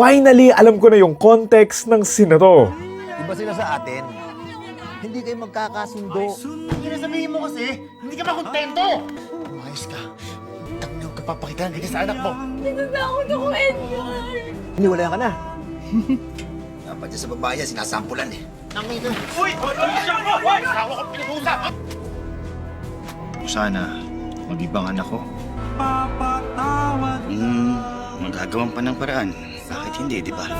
Finally, alam ko na yung context ng scene na to. Iba sila sa atin. Hindi kayo magkakasundo. Sabihin mo kasi, hindi ka makontento! Umayos ka. Tangin yung kapapakitaan ka sa anak mo. Natatakot ako, Edgar. Iniwala ka na. Dapat dyan sa babae, sinasampulan eh. Tangin na. Uy! Uy! Asawa ko pinag-uusap! Sana, mag-ibang anak ko. Magagawan pa ng paraan. Bakit hindi, di ba?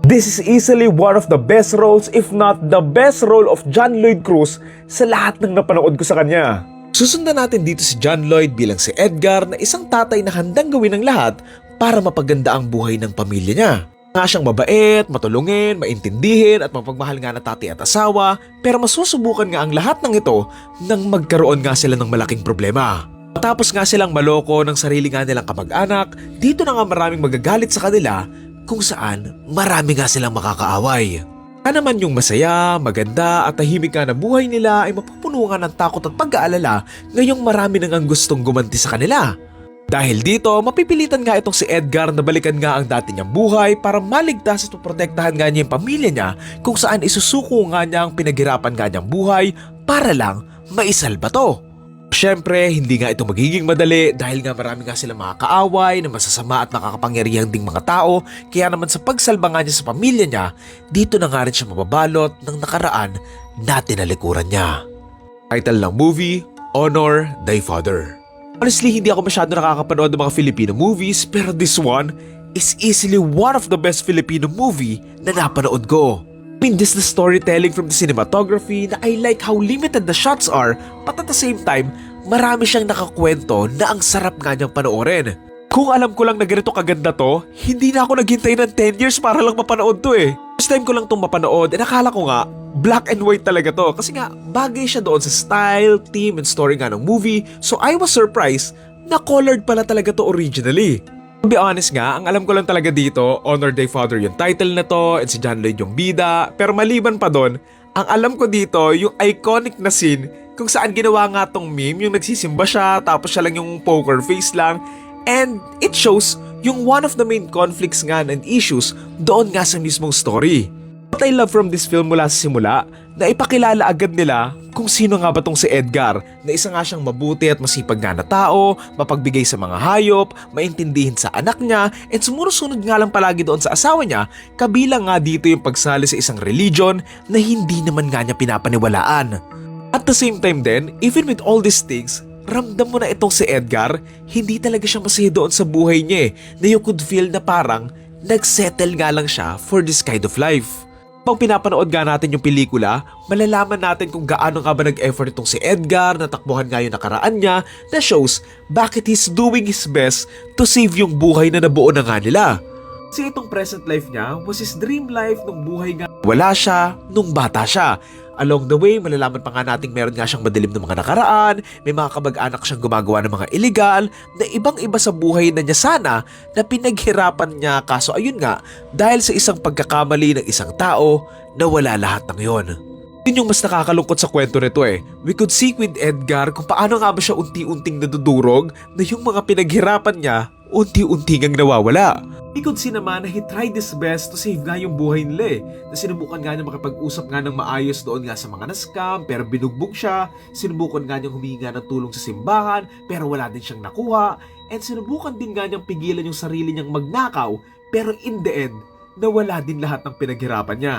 This is easily one of the best roles, if not the best role of John Lloyd Cruz sa lahat ng napanood ko sa kanya. Susundan natin dito si John Lloyd bilang si Edgar na isang tatay na handang gawin ng lahat para mapaganda ang buhay ng pamilya niya. Nga siyang mabait, matulungin, maintindihin at mapagmahal nga na tatay at asawa, pero masusubukan nga ang lahat ng ito nang magkaroon nga sila ng malaking problema. Matapos nga silang maloko ng sarili nga nilang kamag-anak, dito na nga maraming magagalit sa kanila kung saan marami nga silang makakaaway. Kaya naman yung masaya, maganda at tahimik nga na buhay nila ay mapupuno nga ng takot at pag-aalala ngayong marami nang ang gustong gumanti sa kanila. Dahil dito, mapipilitan nga itong si Edgar na balikan nga ang dati niyang buhay para maligtas at protektahan nga niya yung pamilya niya kung saan isusuko nga niya ang pinaghirapan nga niyang buhay para lang maisalba to. Siyempre, hindi nga ito magiging madali dahil nga marami nga silang mga kaaway na masasama at nakakapangyarihang ding mga tao, kaya naman sa pagsalba nga niya sa pamilya niya, dito na nga rin siya mababalot ng nakaraan na tinalikuran niya. Title ng movie, Honor Thy Father. Honestly, hindi ako masyado nakakapanood ng mga Filipino movies, pero this one is easily one of the best Filipino movie na napanood ko. I mean, just the storytelling from the cinematography na I like how limited the shots are, but at the same time, marami siyang nakakwento na ang sarap nga niyang panoorin. Kung alam ko lang na ganito kaganda to, hindi na ako naghintay ng 10 years para lang mapanood to eh. First time ko lang itong mapanood, akala ko nga, black and white talaga to. Kasi nga, bagay siya doon sa style, theme, and story nga ng movie. So I was surprised na colored pala talaga to originally. To be honest nga, ang alam ko lang talaga dito, Honor Thy Father yung title na to, and si John Lloyd yung bida. Pero maliban pa doon, ang alam ko dito, yung iconic na scene kung saan ginawa nga tong meme, yung nagsisimba siya, tapos siya lang yung poker face lang. And it shows yung one of the main conflicts nga and issues doon nga sa mismong story. What I love from this film mula sa simula, na ipakilala agad nila kung sino nga ba tong si Edgar, na isa nga siyang mabuti at masipag nga na tao, mapagbigay sa mga hayop, maintindihin sa anak niya, at sumusunod nga lang palagi doon sa asawa niya, kabilang nga dito yung pagsali sa isang religion na hindi naman nga niya pinapaniwalaan. At the same time din, even with all these things, ramdam mo na itong si Edgar, hindi talaga siya masaya doon sa buhay niya na you could feel na parang nagsettle nga lang siya for this kind of life. Pag pinapanood nga natin yung pelikula, malalaman natin kung gaano nga ba nag-effort itong si Edgar, natakbuhan nga yung nakaraan niya, na shows bakit he's doing his best to save yung buhay na nabuo na nga nila. Kasi itong present life niya was his dream life nung buhay nga wala siya nung bata siya. Along the way, malalaman pa nga natin meron nga siyang madilim ng mga nakaraan, may mga kamag-anak siyang gumagawa ng mga illegal, na ibang-iba sa buhay na niya sana na pinaghirapan niya, kaso ayun nga, dahil sa isang pagkakamali ng isang tao, nawala lahat ng yon. Yun yung mas nakakalungkot sa kwento nito eh. We could see with Edgar kung paano nga ba siya unti-unting nadudurog na yung mga pinaghirapan niya, unti-unti ngang nawawala. We could see naman na he tried his best to save nga yung buhay nila eh. Na sinubukan nga niya makipag-usap nga ng maayos doon nga sa mga na-scam pero binugbog siya. Sinubukan nga niyang humingi nga ng tulong sa simbahan pero wala din siyang nakuha. And sinubukan din nga niyang pigilan yung sarili niyang magnakaw pero in the end, nawala din lahat ng pinaghirapan niya.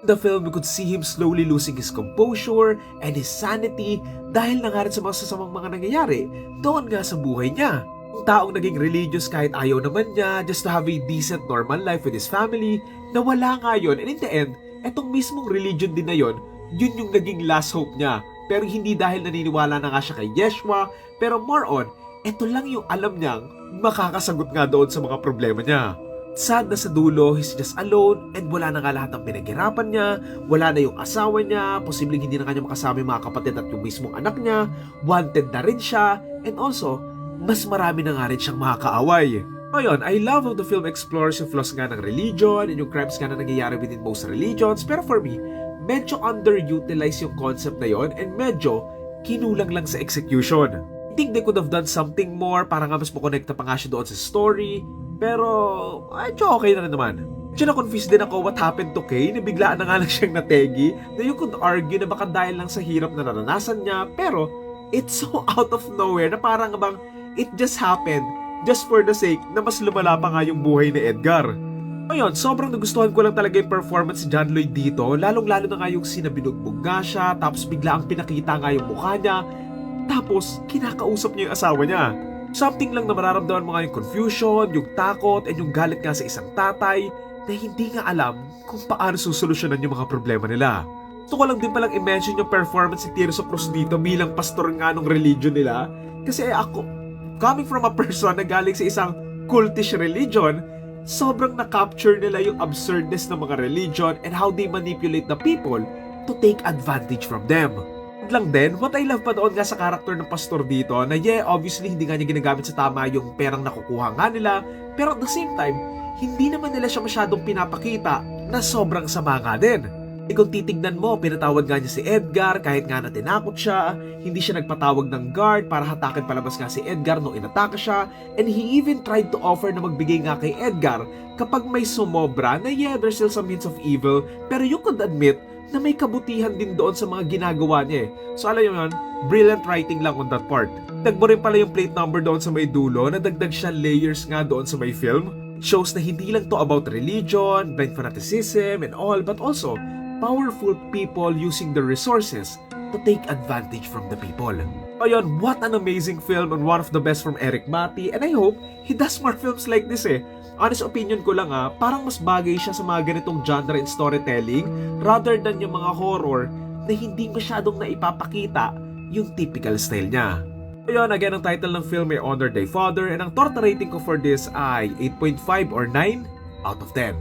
In the film, we could see him slowly losing his composure and his sanity dahil na nga rin sa mga sasamang mga nangyayari doon nga sa buhay niya. Yung taong naging religious kahit ayaw naman niya just to have a decent normal life with his family, nawala nga yun. And in the end, etong mismong religion din na yun yung naging last hope niya. Pero hindi dahil naniniwala na nga siya kay Yeshua, pero more on, eto lang yung alam niyang makakasagot nga doon sa mga problema niya. Sad na sa dulo, he's just alone and wala na nga lahat ng pinaghirapan niya, wala na yung asawa niya, posibleng hindi na kanya makasama yung mga kapatid at yung mismong anak niya, wanted na rin siya, and also, mas marami na nga rin siyang makakaaway. Ngayon, I love how the film explores yung flaws nga ng religion and yung crimes nga na nangyayari within most religions, pero for me, medyo underutilized yung concept na yon and medyo kinulang lang sa execution. I think they could have done something more para nga mas makonekta pa nga siya doon sa story, pero medyo okay na rin naman. Medyo na-confused din ako what happened to Kay na biglaan na nga lang siyang nategi, na you could argue na baka dahil lang sa hirap na naranasan niya, pero it's so out of nowhere na parang bang it just happened just for the sake na mas lumala pa nga yung buhay ni Edgar. Ayun, sobrang nagustuhan ko lang talaga yung performance ni John Lloyd dito, lalong-lalo na nga yung sinabinugbog nga siya, tapos bigla ang pinakita nga yung mukha niya, tapos kinakausap niya yung asawa niya. Something lang na mararamdaman mo nga yung confusion, yung takot, and yung galit nga sa isang tatay na hindi nga alam kung paano susolusyonan yung mga problema nila. Gusto ko lang din palang i-mention yung performance ni Tirso Cruz dito bilang pastor nga ng religion nila, kasi ako, coming from a person na galing sa isang cultish religion, sobrang na-capture nila yung absurdness ng mga religion and how they manipulate the people to take advantage from them. Lang din, what I love pa doon nga sa karakter ng pastor dito na obviously hindi nga niya ginagamit sa tama yung perang nakukuha nga nila, pero at the same time, hindi naman nila siya masyadong pinapakita na sobrang sama nga din. E kung titignan mo, pinatawag nga niya si Edgar kahit nga na tinakot siya, hindi siya nagpatawag ng guard para hatakin palabas nga si Edgar nung inatake siya, and he even tried to offer na magbigay nga kay Edgar kapag may sumobra na there's still some hints of evil, pero you could admit na may kabutihan din doon sa mga ginagawa niya eh. So alam nyo yun, brilliant writing lang on that part. Dagmo rin pala yung plate number doon sa may dulo, na dagdag siya layers nga doon sa may film. Shows na hindi lang to about religion, blind fanaticism and all, but also powerful people using their resources to take advantage from the people. Ayun, what an amazing film and one of the best from Eric Mati, and I hope he does more films like this eh. Honest opinion ko lang parang mas bagay siya sa mga ganitong genre in storytelling rather than yung mga horror na hindi masyadong naipapakita yung typical style niya. Ayun, again, ang title ng film ay Honor Thy Father, and ang torta rating ko for this ay 8.5 or 9 out of 10.